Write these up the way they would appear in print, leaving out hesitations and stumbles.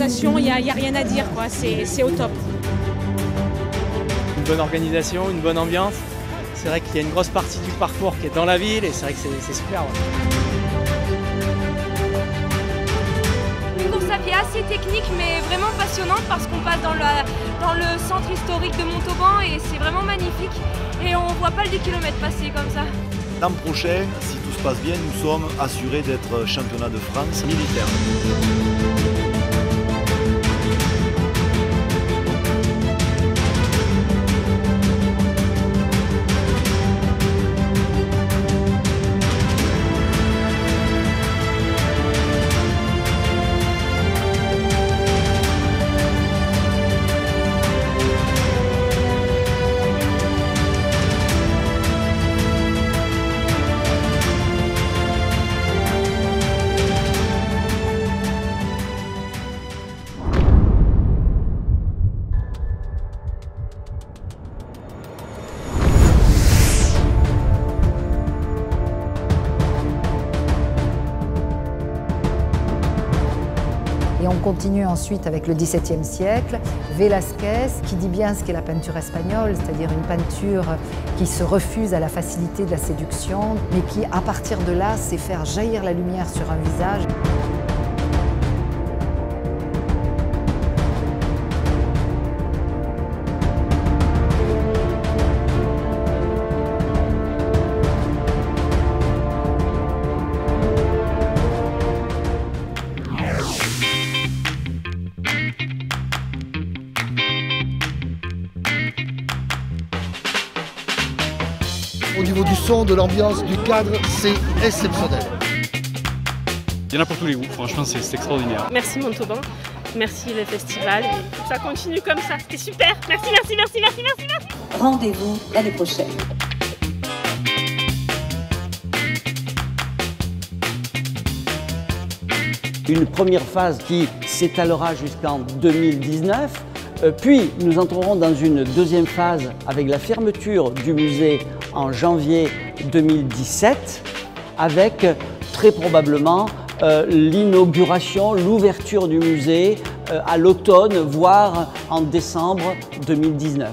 l'organisation, il n'y a rien à dire, c'est au top. Une bonne organisation, une bonne ambiance. C'est vrai qu'il y a une grosse partie du parcours qui est dans la ville et c'est vrai que c'est super. Ouais. Une course à pied assez technique mais vraiment passionnante parce qu'on passe dans le centre historique de Montauban et c'est vraiment magnifique et on ne voit pas le 10 km passer comme ça. L'an prochain, si tout se passe bien, nous sommes assurés d'être championnat de France militaire. Et on continue ensuite avec le XVIIe siècle, Velázquez, qui dit bien ce qu'est la peinture espagnole, c'est-à-dire une peinture qui se refuse à la facilité de la séduction, mais qui, à partir de là, sait faire jaillir la lumière sur un visage. Au niveau du son, de l'ambiance, du cadre, c'est exceptionnel. Il y en a pour tous les goûts, franchement c'est extraordinaire. Merci Montauban, merci le festival, il faut que ça continue comme ça, c'était super, merci. Rendez-vous l'année prochaine. Une première phase qui s'étalera jusqu'en 2019, puis nous entrerons dans une deuxième phase avec la fermeture du musée en janvier 2017, avec très probablement l'inauguration, l'ouverture du musée à l'automne, voire en décembre 2019.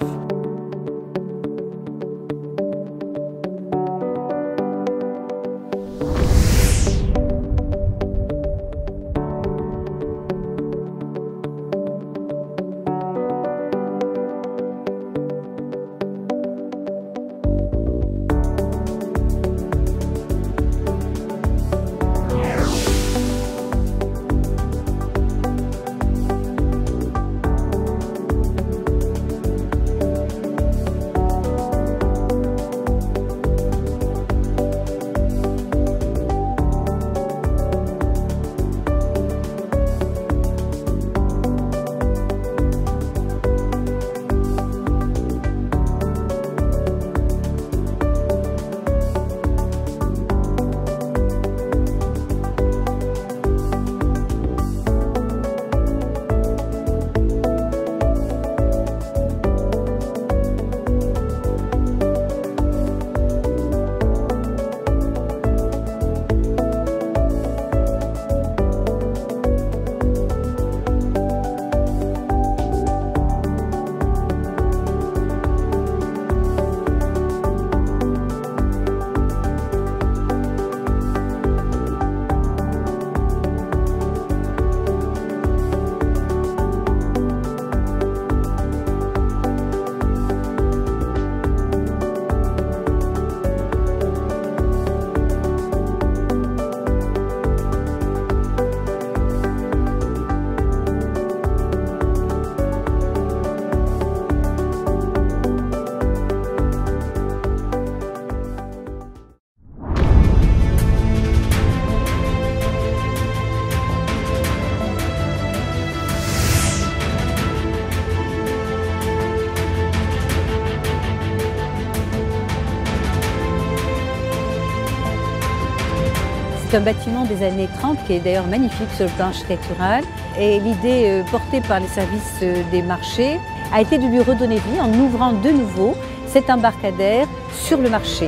C'est un bâtiment des années 30 qui est d'ailleurs magnifique sur le plan architectural. Et l'idée portée par les services des marchés a été de lui redonner vie en ouvrant de nouveau cet embarcadère sur le marché.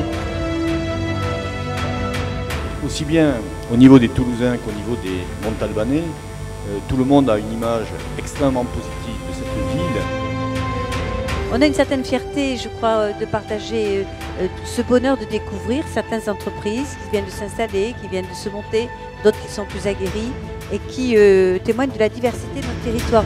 Aussi bien au niveau des Toulousains qu'au niveau des Montalbanais, Tout le monde a une image extrêmement positive de cette ville. On a une certaine fierté, je crois, de partager ce bonheur de découvrir certaines entreprises qui viennent de s'installer, qui viennent de se monter, d'autres qui sont plus aguerries et qui témoignent de la diversité de notre territoire.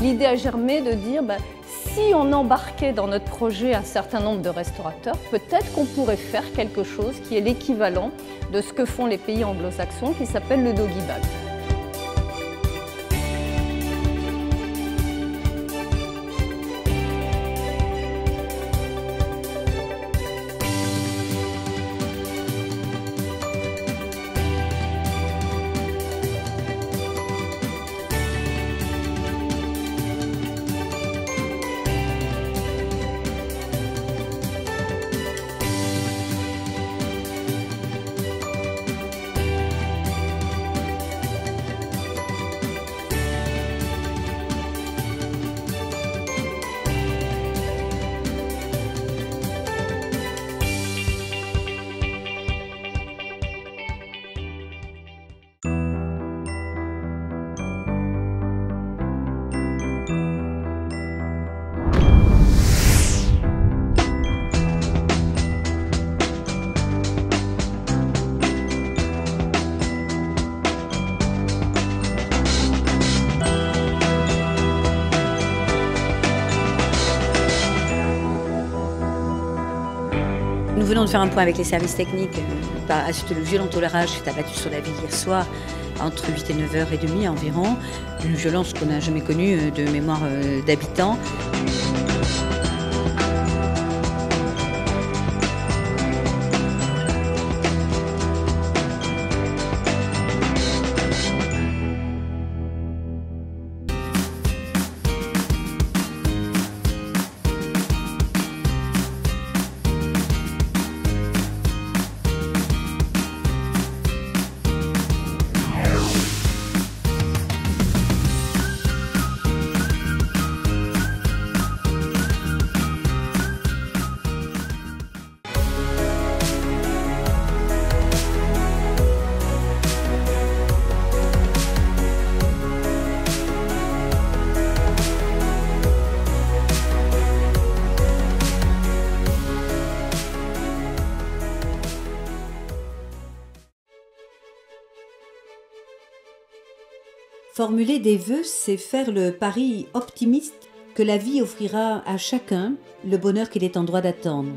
L'idée a germé de dire, si on embarquait dans notre projet un certain nombre de restaurateurs, peut-être qu'on pourrait faire quelque chose qui est l'équivalent de ce que font les pays anglo-saxons, qui s'appelle le doggy bag. Nous venons de faire un point avec les services techniques suite au violent orage qui s'est abattu sur la ville hier soir entre 8 et 9h30 environ. Une violence qu'on n'a jamais connue de mémoire d'habitants. Formuler des vœux, c'est faire le pari optimiste que la vie offrira à chacun le bonheur qu'il est en droit d'attendre.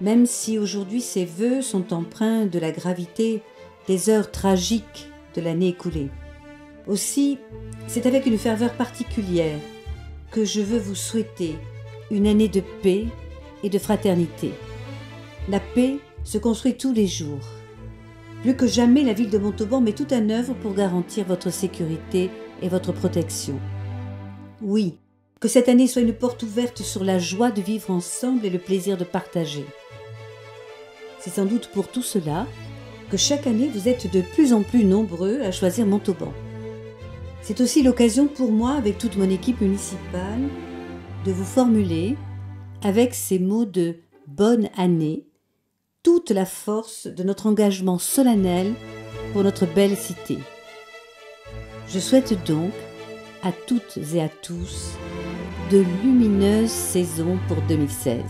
Même si aujourd'hui ces vœux sont empreints de la gravité des heures tragiques de l'année écoulée. Aussi, c'est avec une ferveur particulière que je veux vous souhaiter une année de paix et de fraternité. La paix se construit tous les jours. Plus que jamais, la ville de Montauban met tout en œuvre pour garantir votre sécurité et votre protection. Oui, que cette année soit une porte ouverte sur la joie de vivre ensemble et le plaisir de partager. C'est sans doute pour tout cela que chaque année vous êtes de plus en plus nombreux à choisir Montauban. C'est aussi l'occasion pour moi, avec toute mon équipe municipale, de vous formuler, avec ces mots de bonne année, toute la force de notre engagement solennel pour notre belle cité. Je souhaite donc à toutes et à tous de lumineuses saisons pour 2016.